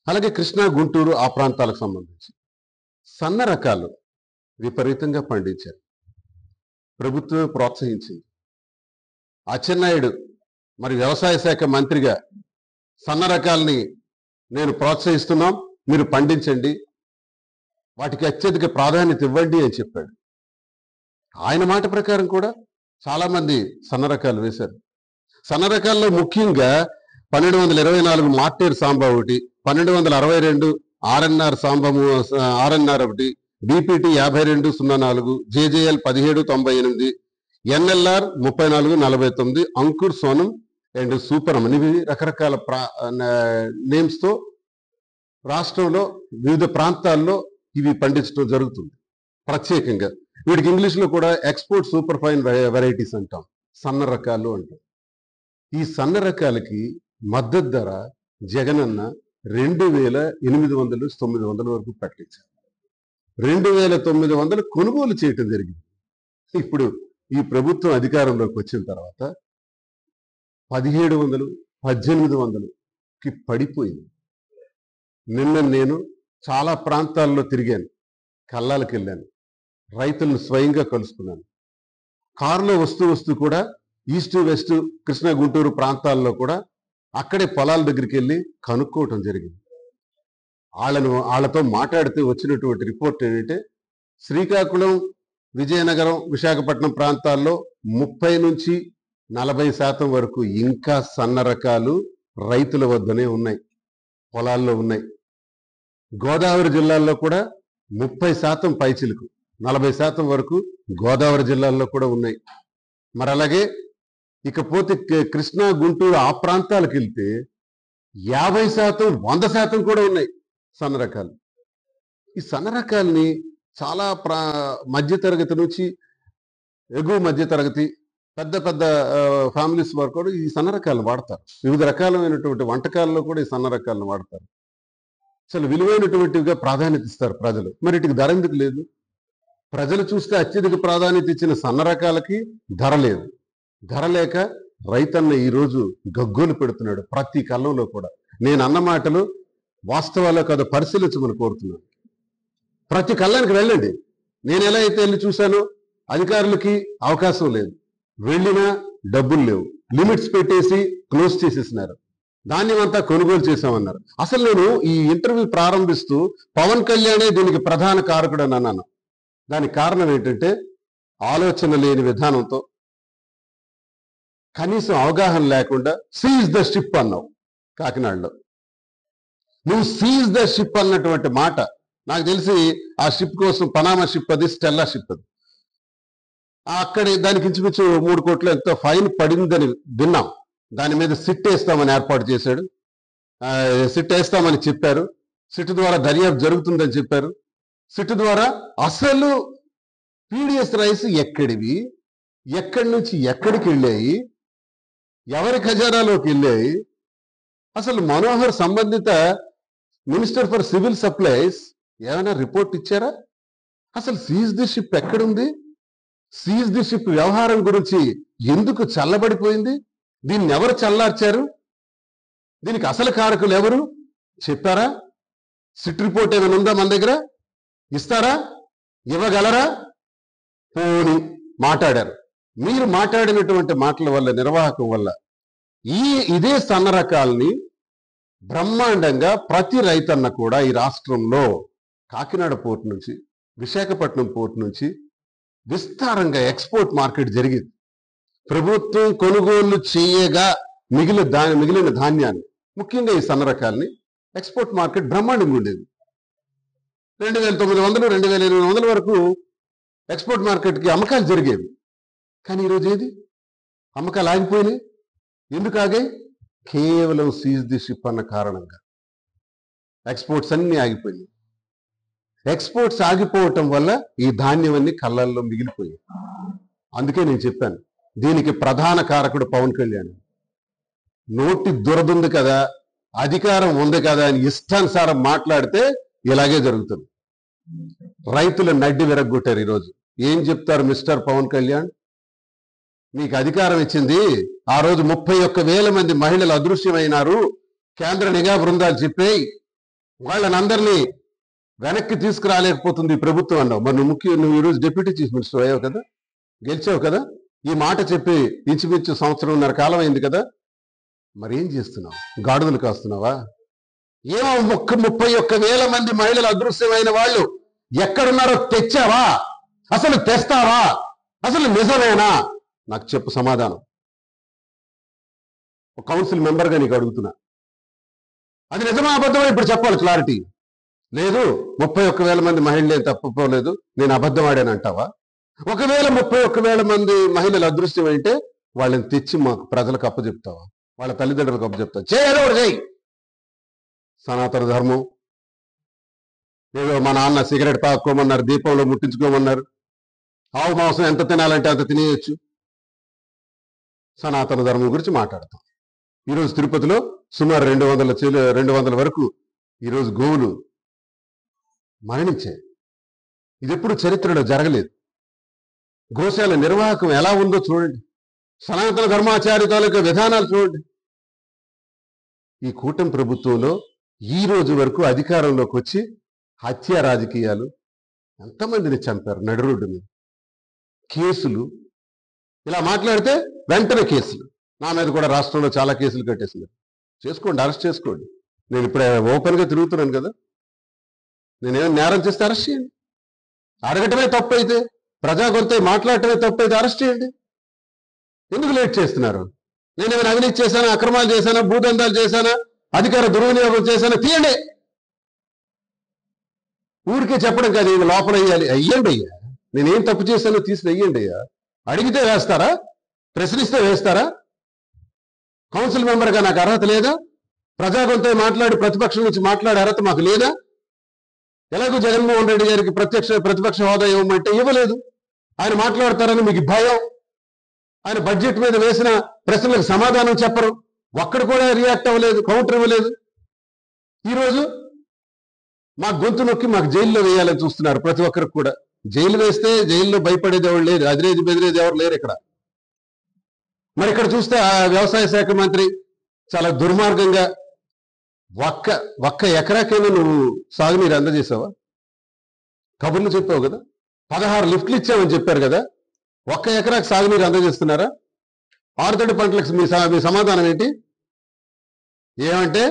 అలాగే కృష్ణా గుంటూరు ఆ ప్రాంతాలకు సంబంధించి సన్న రకాలు విపరీతంగా పండించారు. ప్రభుత్వమే ప్రోత్సహించింది. అచ్చెన్నాయుడు మరి వ్యవసాయ శాఖ మంత్రిగా సన్న రకాలని నేను ప్రోత్సహిస్తున్నాం, మీరు పండించండి, వాటికి అత్యధిక ప్రాధాన్యత ఇవ్వండి అని చెప్పాడు. ఆయన మాట ప్రకారం కూడా చాలా మంది సన్న రకాలు వేశారు. సన్న రకాల్లో ముఖ్యంగా 1224 మార్టేర్ సాంబా ఒకటి, 1262 ఆర్ఎన్ఆర్ సాంబము ఆర్ఎన్ఆర్ ఒకటి, BPT 5204, JJL 1798, NLR 3449, Ankur Sonam and సూపరం ఇవి రకరకాల నేమ్స్ తో రాష్ట్రంలో వివిధ ప్రాంతాల్లో ఇవి పండించడం జరుగుతుంది. ప్రత్యేకంగా వీటికి ఇంగ్లీష్ లో కూడా ఎక్స్పోర్ట్ సూపర్ ఫైన్ వెరైటీస్ అంటాం, సన్న రకాలు అంటాం. ఈ సన్న రకాలకి మద్దతు ధర జగనన్న 2800-900 వరకు ప్రకటించారు. 2900 కొనుగోలు చేయటం జరిగింది. ఇప్పుడు ఈ ప్రభుత్వం అధికారంలోకి వచ్చిన తర్వాత 1700-1800కి పడిపోయింది. నిన్న నేను చాలా ప్రాంతాల్లో తిరిగాను, కల్లాలకు వెళ్ళాను, రైతులను స్వయంగా కలుసుకున్నాను. కారులో వస్తూ కూడా ఈస్ట్ వెస్ట్ కృష్ణా గుంటూరు ప్రాంతాల్లో కూడా అక్కడే పొలాల దగ్గరికి వెళ్ళి కనుక్కోవటం జరిగింది. వాళ్ళతో మాట్లాడితే వచ్చినటువంటి రిపోర్ట్ ఏంటంటే శ్రీకాకుళం, విజయనగరం, విశాఖపట్నం ప్రాంతాల్లో 30-40% వరకు ఇంకా సన్న రకాలు రైతుల వద్దనే ఉన్నాయి, పొలాల్లో ఉన్నాయి. గోదావరి జిల్లాల్లో కూడా 30% పైచిలకు, 40% వరకు గోదావరి జిల్లాల్లో కూడా ఉన్నాయి. మరి అలాగే ఇకపోతే కృష్ణా గుంటూరు ఆ ప్రాంతాలకు వెళ్తే 50%, 100% కూడా ఉన్నాయి సన్న రకాలు. ఈ సన్న రకాలని చాలా మధ్యతరగతి నుంచి ఎగువ మధ్యతరగతి పెద్ద పెద్ద ఫ్యామిలీస్ వరకు కూడా ఈ సన్న రకాలను వాడతారు. వివిధ రకాలైనటువంటి వంటకాల్లో కూడా ఈ సన్న రకాలను వాడతారు. చాలా విలువైనటువంటివిగా ప్రాధాన్యత ఇస్తారు ప్రజలు. మరి వీటికి ధర ఎందుకు లేదు? ప్రజలు చూస్తే అత్యధిక ప్రాధాన్యత ఇచ్చిన సన్న రకాలకి ధర లేదు. ధర లేక రైతన్న ఈరోజు గగ్గోలు పెడుతున్నాడు ప్రతి కళ్ళంలో కూడా. నేను అన్న మాటలు వాస్తవాల్లో కదా పరిశీలించమని కోరుతున్నాను. ప్రతి కళ్ళానికి వెళ్ళండి. నేను ఎలా అయితే వెళ్ళి చూశానో అధికారులకి అవకాశం లేదు, వెళ్ళినా డబ్బులు లేవు, లిమిట్స్ పెట్టేసి క్లోజ్ చేసేసినారు, ధాన్యం అంతా కొనుగోలు చేశామన్నారు. అసలు నేను ఈ ఇంటర్వ్యూ ప్రారంభిస్తూ పవన్ కళ్యాణే దీనికి ప్రధాన కారకుడు అని అన్నాను. దానికి కారణం ఏంటంటే ఆలోచన లేని విధానంతో, కనీసం అవగాహన లేకుండా సీజ్ ద షిప్ అన్నావు కాకినాడలో. నువ్వు సీజ్ ద షిప్ అన్నటువంటి మాట నాకు తెలిసి ఆ షిప్ కోసం పనామా షిప్ అది, స్టెల్లా షిప్ అది, అక్కడ దానికి ఇంచుమించు 3 కోట్ల ఎంతో ఫైన్ పడిందని విన్నాం. దాని మీద సిట్ వేస్తామని ఏర్పాటు చేశాడు, సిట్ వేస్తామని చెప్పారు. సిట్ ద్వారా దర్యాప్తు జరుగుతుందని చెప్పారు. సిట్ ద్వారా అసలు పీడిఎస్ రైస్ ఎక్కడివి, ఎక్కడి నుంచి ఎక్కడికి వెళ్ళాయి, ఎవరి ఖజానాలోకి వెళ్ళాయి, అసలు మనోహర్ సంబంధిత మినిస్టర్ ఫర్ సివిల్ సప్లైస్ ఏమైనా రిపోర్ట్ ఇచ్చారా? అసలు సీజ్ ది షిప్ ఎక్కడుంది? సీజ్ ది షిప్ వ్యవహారం గురించి ఎందుకు చల్లబడిపోయింది? దీన్ని ఎవరు చల్లార్చారు? దీనికి అసలు కారకులు ఎవరు చెప్పారా? సిట్ రిపోర్ట్ ఏమైనా ఉందా మన దగ్గర? ఇస్తారా? ఇవ్వగలరా? పోని మాట్లాడారు. మీరు మాట్లాడినటువంటి మాటల వల్ల, నిర్వాహకం వల్ల ఇదే సన్న రకాలని బ్రహ్మాండంగా ప్రతి రైతన్న కూడా ఈ రాష్ట్రంలో కాకినాడ పోర్ట్ నుంచి, విశాఖపట్నం పోర్ట్ నుంచి విస్తారంగా ఎక్స్పోర్ట్ మార్కెట్ జరిగింది. ప్రభుత్వం కొనుగోలు చేయగా మిగిలిన ధాన్యాన్ని, ముఖ్యంగా ఈ సన్న రకాలని ఎక్స్పోర్ట్ మార్కెట్ బ్రహ్మాండంగా ఉండేది. 2900-2800 వరకు ఎక్స్పోర్ట్ మార్కెట్కి అమ్మకాలు జరిగేవి. కానీ ఈరోజు ఏది? అమ్మకాలు ఆగిపోయినాయి. ఎందుకు ఆగాయి? కేవలం సీజ్ ది షిప్ అన్న కారణంగా ఎక్స్పోర్ట్స్ అన్ని ఆగిపోయినాయి. ఎక్స్పోర్ట్స్ ఆగిపోవటం వల్ల ఈ ధాన్యం అన్ని కళ్ళల్లో మిగిలిపోయాయి. అందుకే నేను చెప్పాను, దీనికి ప్రధాన కారకుడు పవన్ కళ్యాణ్. నోటి దురదుంది కదా, అధికారం ఉంది కదా అని ఇష్టానుసారం మాట్లాడితే ఇలాగే జరుగుతుంది. రైతుల నడ్డి విరగ్గొట్టారు. ఈరోజు ఏం చెప్తారు మిస్టర్ పవన్ కళ్యాణ్? మీకు అధికారం ఇచ్చింది ఆ రోజు 31,000 మంది మహిళలు అదృశ్యమైనారు, కేంద్ర నిఘా బృందాలు చెప్పాయి, వాళ్ళని అందరినీ వెనక్కి తీసుకురాలేకపోతుంది ఈ ప్రభుత్వం అన్నావు. మరి నువ్వు ఈరోజు డిప్యూటీ చీఫ్ మినిస్టర్ అయ్యావు కదా, గెలిచావు కదా, ఈ మాట చెప్పి ఇంచుమించు సంవత్సరంన్నర కాలం అయింది కదా, మరి ఏం చేస్తున్నావు? గాడుదలు కాస్తున్నావా? ఏమో 31,000 మంది మహిళలు అదృశ్యమైన వాళ్ళు ఎక్కడున్నారో తెచ్చావా? అసలు తెస్తావా? అసలు నిజమేనా? నాకు చెప్పు సమాధానం. ఒక కౌన్సిల్ మెంబర్గా నీకు అడుగుతున్నా, అది నిజమా అబద్ధమా ఇప్పుడు చెప్పాలి క్లారిటీ. లేదు 31,000 మంది మహిళలు ఏం తప్పుకోలేదు, నేను అబద్ధం ఆడానంటావా? ఒకవేళ 31,000 మంది మహిళలు అదృశ్యం అంటే వాళ్ళని తెచ్చి మాకు ప్రజలకు అప్పచెప్తావా? వాళ్ళ తల్లిదండ్రులకు అప్పచెప్తావా? చేయి. సనాతన ధర్మం ఏదో మా నాన్న సిగరెట్ తాక్కోమన్నారు, దీపంలో ముట్టించుకోమన్నారు, ఆవు మాంసం ఎంత తినాలంటే అంత తినేయచ్చు. సనాతన ధర్మం గురించి మాట్లాడతాం. ఈరోజు తిరుపతిలో సుమారు 200 వరకు ఈరోజు గోవులు మరణించాయి. ఇది ఎప్పుడు చరిత్రలో జరగలేదు. గోశాల నిర్వాహకం ఎలా ఉందో చూడండి, సనాతన ధర్మాచార్య తాలూకా విధానాలు చూడండి. ఈ కూటమి ప్రభుత్వంలో ఈ రోజు వరకు అధికారంలోకి వచ్చి హత్య రాజకీయాలు, ఎంతమందిని చంపారు నడి రోడ్డు మీద, కేసులు, ఇలా మాట్లాడితే వెంటనే కేసులు. నా మీద కూడా రాష్ట్రంలో చాలా కేసులు కట్టేసినారు. చేసుకోండి, అరెస్ట్ చేసుకోండి. నేను ఇప్పుడే ఓపెన్గా తిరుగుతున్నాను కదా, నేనేమైనా నేరం చేస్తే అరెస్ట్ చేయండి. అడగటమే తప్పు అయితే, ప్రజాగొంత మాట్లాడటమే తప్పు అయితే అరెస్ట్ చేయండి. ఎందుకు లేట్ చేస్తున్నారు? నేనేమైనా అవినీతి చేశానా, అక్రమాలు చేశానా, భూదందాలు చేశానా, అధికార దుర్వినియోగం చేశానా? తీయండి. ఊరికే చెప్పడం కాదు, ఇది లోపల వేయాలి. అయ్యండి అయ్యా, నేనేం తప్పు చేశానో తీసి వెయ్యండి అయ్యా. అడిగితే వేస్తారా? ప్రశ్నిస్తే వేస్తారా? కౌన్సిల్ మెంబర్గా నాకు అర్హత లేదా? ప్రజాగొంత మాట్లాడి ప్రతిపక్షం నుంచి మాట్లాడే అర్హత మాకు లేదా? ఎలాగో జగన్మోహన్ రెడ్డి గారికి ప్రతిపక్ష హోదా ఇవ్వమంటే ఇవ్వలేదు. ఆయన మాట్లాడతారని మీకు భయం. ఆయన బడ్జెట్ మీద వేసిన ప్రశ్నలకు సమాధానం చెప్పరు. ఒక్కడు కూడా రియాక్ట్ అవ్వలేదు, కౌంటర్ ఇవ్వలేదు. ఈరోజు మా గొంతు నొక్కి మాకు జైల్లో వేయాలని చూస్తున్నారు. ప్రతి ఒక్కరికి కూడా జైలు వేస్తే జైల్లో భయపడేది ఎవరు లేరు, అదిరేది బెదిరేది ఎవరు లేరు ఇక్కడ. మరి ఇక్కడ చూస్తే ఆ వ్యవసాయ శాఖ మంత్రి చాలా దుర్మార్గంగా ఒక్క ఎకరాకైనా నువ్వు సాగునీరు అందజేసావా? కబుర్లు చెప్పావు కదా, 16 లిఫ్ట్లు ఇచ్చామని చెప్పారు కదా, ఒక్క ఎకరాకు సాగునీరు అందజేస్తున్నారా? ఆరుతడి పంటలకు మీ సమాధానం ఏంటి? ఏమంటే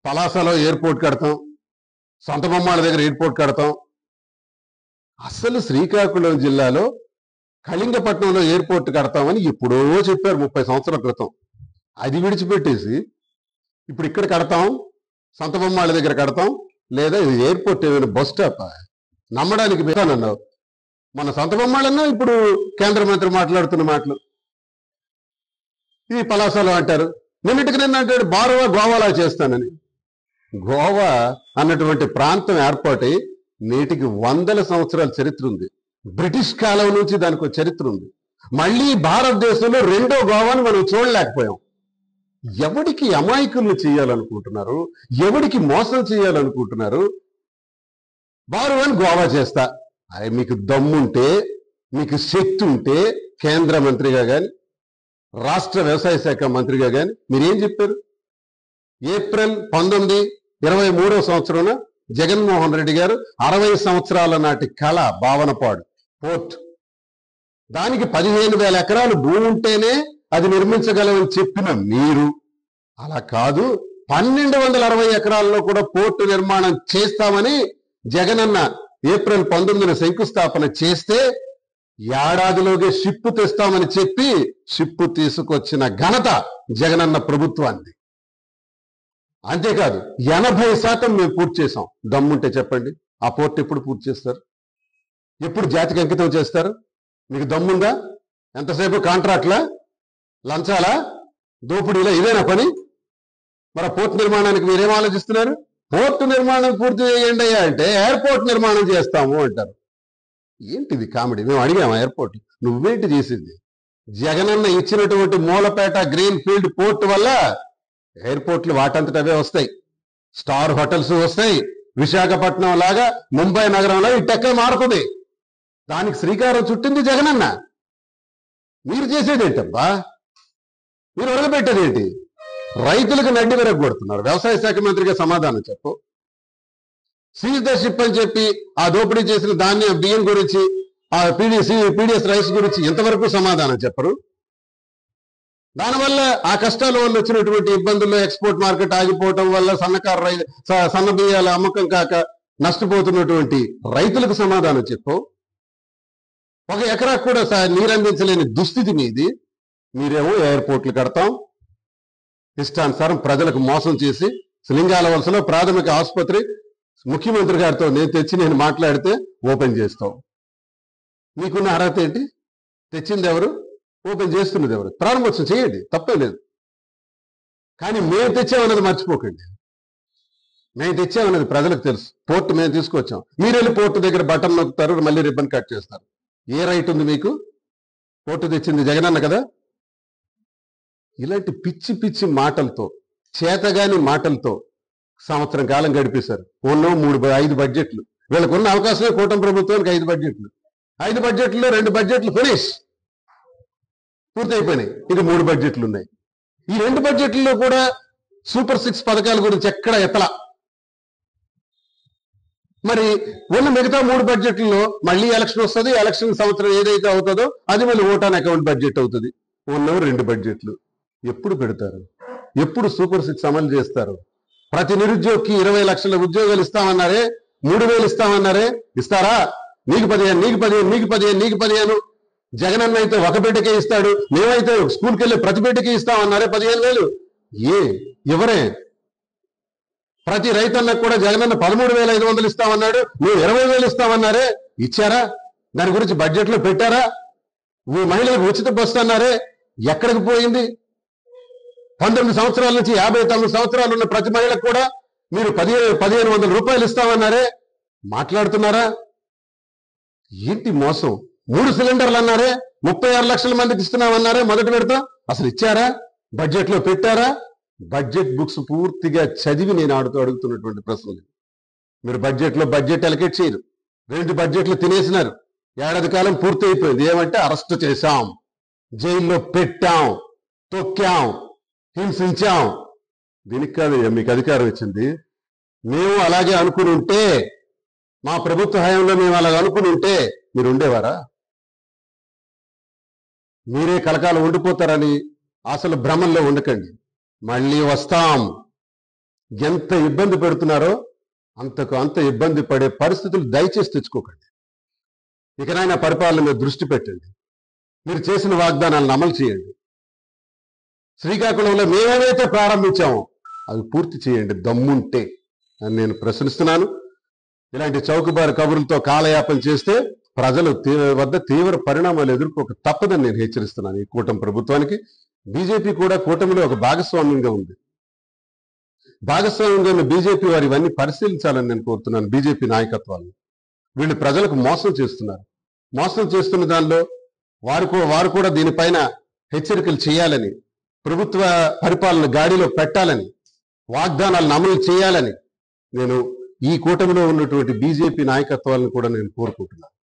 పలాసలో ఎయిర్పోర్ట్ కడతాం, సొంత బొమ్మాళ్ళ దగ్గర ఎయిర్పోర్ట్ కడతాం. అసలు శ్రీకాకుళం జిల్లాలో కళింగపట్నంలో ఎయిర్పోర్ట్ కడతామని ఎప్పుడో చెప్పారు 30 సంవత్సరాల క్రితం. అది విడిచిపెట్టేసి ఇప్పుడు ఇక్కడ కడతాం, సొంత బొమ్మాళ్ళ దగ్గర కడతాం, లేదా ఇది ఎయిర్పోర్ట్ ఏమైనా బస్ స్టాప్ నమ్మడానికి పెట్టానన్నావు. మన సొంత బొమ్మాళ్ళన్నా ఇప్పుడు కేంద్ర మంత్రి మాట్లాడుతున్న మాటలు ఈ పలాసలో అంటారు. నిన్నటికి నిన్న అంటాడు గోవాలా చేస్తానని. గోవా అన్నటువంటి ప్రాంతం ఏర్పాటై నేటికి 100 సంవత్సరాల చరిత్ర ఉంది. బ్రిటిష్ కాలం నుంచి దానికి ఒక చరిత్ర ఉంది. మళ్ళీ భారతదేశంలో రెండో గోవాను మనం చూడలేకపోయాం. ఎవడికి అమాయకుల్ని చేయాలనుకుంటున్నారు, ఎవడికి మోసం చేయాలనుకుంటున్నారు? అని గోవా చేస్తా. అరే మీకు దమ్ముంటే, మీకు శక్తి ఉంటే కేంద్ర మంత్రిగా కానీ రాష్ట్ర వ్యవసాయ శాఖ మంత్రిగా కానీ మీరేం చెప్పారు? ఏప్రిల్ 1923వ సంవత్సరాన జగన్మోహన్ రెడ్డి గారు 60 సంవత్సరాల నాటి కళ భావనపాడు పోర్ట్, దానికి 15,000 ఎకరాలు భూమి ఉంటేనే అది నిర్మించగలమని చెప్పిన మీరు అలా కాదు 1260 ఎకరాల్లో కూడా పోర్టు నిర్మాణం చేస్తామని జగనన్న ఏప్రిల్ 19న శంకుస్థాపన చేస్తే ఏడాదిలోగే షిప్పు తెస్తామని చెప్పి షిప్పు తీసుకొచ్చిన ఘనత జగనన్న ప్రభుత్వాన్ని. అంతేకాదు 80% మేము పూర్తి చేసాం. దమ్ముంటే చెప్పండి, ఆ పోర్ట్ ఎప్పుడు పూర్తి చేస్తారు? ఎప్పుడు జాతికి అంకితం చేస్తారు? మీకు దమ్ముందా? ఎంతసేపు కాంట్రాక్ట్లా, లంచాలా, దోపిడీలా? ఇదేనా పని? మరి పోర్ట్ నిర్మాణానికి మీరేం ఆలోచిస్తున్నారు? పోర్టు నిర్మాణం పూర్తి చేయండి అయ్యా అంటే ఎయిర్పోర్ట్ నిర్మాణం చేస్తాము అంటారు. ఏంటిది కామెడీ? మేము అడిగాము ఎయిర్పోర్ట్, నువ్వేంటి చేసింది? జగనన్న ఇచ్చినటువంటి మూలపేట గ్రీన్ ఫీల్డ్ పోర్ట్ వల్ల ఎయిర్పోర్ట్లు వాటంతటవే వస్తాయి, స్టార్ హోటల్స్ వస్తాయి. విశాఖపట్నం లాగా ముంబై నగరంలో ఇట్టెక్కే మారుతుంది. దానికి శ్రీకారం చుట్టింది జగనన్న. మీరు చేసేదేంటబ్బా? మీరు ఒరగబెట్టేదేంటి? రైతులకు నడ్డి విరగొడుతున్నారు. వ్యవసాయ శాఖ మంత్రిగా సమాధానం చెప్పు. సీజ్ ద షిప్ అని చెప్పి ఆ దోపిడీ చేసిన ధాన్యం బియ్యం గురించి ఆ పీడిఎస్ రైస్ గురించి ఇంతవరకు సమాధానం చెప్పరు. దానివల్ల ఆ కష్టాల వల్ల వచ్చినటువంటి ఇబ్బందుల్లో ఎక్స్పోర్ట్ మార్కెట్ ఆగిపోవటం వల్ల సన్న బియ్యాల అమ్మకం కాక నష్టపోతున్నటువంటి రైతులకు సమాధానం చెప్పవు. 1 ఎకరా కూడా నీరందించలేని దుస్థితి మీది. మీరేమో ఎయిర్పోర్ట్లు కడతాం, ఇష్టానుసారం ప్రజలకు మోసం చేసి లింగాల వలసలో ప్రాథమిక ఆసుపత్రి ముఖ్యమంత్రి గారితో నేను మాట్లాడితే ఓపెన్ చేస్తాం. మీకున్న అర్హత ఏంటి? తెచ్చింది ఎవరు? ఓపెన్ చేస్తున్నది ఎవరు? ప్రారంభోత్సవం చేయండి, తప్పే లేదు. కానీ మేము తెచ్చామన్నది మర్చిపోకండి. మేము తెచ్చామన్నది ప్రజలకు తెలుసు. పోర్టు మేము తీసుకొచ్చాం. మీరు వెళ్ళి పోర్టు దగ్గర బటన్ నొక్కుతారు, మళ్ళీ రిబ్బన్ కట్ చేస్తారు. ఏ రైట్ ఉంది మీకు? పోర్టు తెచ్చింది జగనన్న కదా. ఇలాంటి పిచ్చి పిచ్చి మాటలతో, చేతగాని మాటలతో సంవత్సరం కాలం గడిపేశారు. ఉన్నో 5 బడ్జెట్లు. వీళ్ళకు ఉన్న అవకాశమే కూటమి ప్రభుత్వానికి 5 బడ్జెట్లు. 5 బడ్జెట్లో 2 బడ్జెట్లు ఫినిష్ పూర్తయిపోయినాయి. ఇది 3 బడ్జెట్లు ఉన్నాయి. ఈ 2 బడ్జెట్లలో కూడా సూపర్ 6 పథకాల గురించి ఎక్కడ ఎత్తలా. మరి ఉన్న మిగతా 3 బడ్జెట్లలో మళ్ళీ ఎలక్షన్ వస్తుంది. ఎలక్షన్ సంవత్సరం ఏదైతే అవుతుందో అది మళ్ళీ ఓటాన్ అకౌంట్ బడ్జెట్ అవుతుంది. ఉన్న 2 బడ్జెట్లు ఎప్పుడు పెడతారు? ఎప్పుడు సూపర్ 6 అమలు చేస్తారు? ప్రతి నిరుద్యోగికి 20 లక్షల ఉద్యోగాలు ఇస్తామన్నారే, 3,000 ఇస్తామన్నారే, ఇస్తారా? నీకు 15, నీకు 15, నీకు 15, నీకు 15. జగనన్న అయితే 1 బిడ్డకే ఇస్తాడు, మేమైతే స్కూల్కి వెళ్ళి ప్రతి బిడ్డకి ఇస్తామన్నారే 15,000. ఎవరే? ప్రతి రైతన్నకు కూడా జగనన్న 13,500 ఇస్తామన్నాడు, నువ్వు 20,000 ఇస్తామన్నారే, ఇచ్చారా? దాని గురించి బడ్జెట్లో పెట్టారా? మహిళలకు ఉచిత బస్సు అన్నారే, ఎక్కడికి పోయింది? 19 సంవత్సరాల నుంచి 59 సంవత్సరాలు ఉన్న ప్రతి మహిళకు కూడా మీరు 1,500 రూపాయలు ఇస్తామన్నారే, మాట్లాడుతున్నారా? ఏంటి మోసం? 3 సిలిండర్లు అన్నారే, 36 లక్షల మందికి ఇస్తున్నామన్నారే మొదటి విడత. అసలు ఇచ్చారా? బడ్జెట్లో పెట్టారా? బడ్జెట్ బుక్స్ పూర్తిగా చదివి నేను అడుగుతున్నటువంటి ప్రశ్నలు. మీరు బడ్జెట్ అలకేట్ చేయరు. 2 బడ్జెట్లు తినేసినారు. ఏడాది కాలం పూర్తి అయిపోయింది. ఏమంటే అరెస్ట్ చేశాం, జైల్లో పెట్టాం, తొక్కాం, హింసించాం. దీనికి కాదు మీకు అధికారం ఇచ్చింది. మేము అలాగే అనుకుని ఉంటే, మా ప్రభుత్వ హయాంలో మేము అలాగ అనుకుని ఉంటే మీరు ఉండేవారా? మీరే కలకాలం ఉండిపోతారని అసలు భ్రమంలో ఉండకండి. మళ్ళీ వస్తాం. ఎంత ఇబ్బంది పెడుతున్నారో అంత ఇబ్బంది పడే పరిస్థితులు దయచేసి తెచ్చుకోకండి. ఇకనైనా పరిపాలన మీద దృష్టి పెట్టండి. మీరు చేసిన వాగ్దానాలను అమలు చేయండి. శ్రీకాకుళంలో మేమేమైతే ప్రారంభించామో అవి పూర్తి చేయండి దమ్ముంటే అని నేను ప్రశ్నిస్తున్నాను. ఇలాంటి చౌకబారు కబుర్లతో కాలయాపన చేస్తే ప్రజలు వద్ద తీవ్ర పరిణామాలు ఎదుర్కోక తప్పదని నేను హెచ్చరిస్తున్నాను ఈ కూటమి ప్రభుత్వానికి. బీజేపీ కూడా కూటమిలో ఒక భాగస్వామ్యంగా ఉంది. భాగస్వామ్యంగా ఉన్న బీజేపీ వారు ఇవన్నీ పరిశీలించాలని నేను కోరుతున్నాను. బీజేపీ నాయకత్వాన్ని వీళ్ళు ప్రజలకు మోసం చేస్తున్నారు. మోసం చేస్తున్న దానిలో వారు కూడా దీనిపైన హెచ్చరికలు చేయాలని, ప్రభుత్వ పరిపాలన గాడిలో పెట్టాలని, వాగ్దానాలను అమలు చేయాలని నేను ఈ కూటమిలో ఉన్నటువంటి బీజేపీ నాయకత్వాలను కూడా నేను కోరుకుంటున్నాను.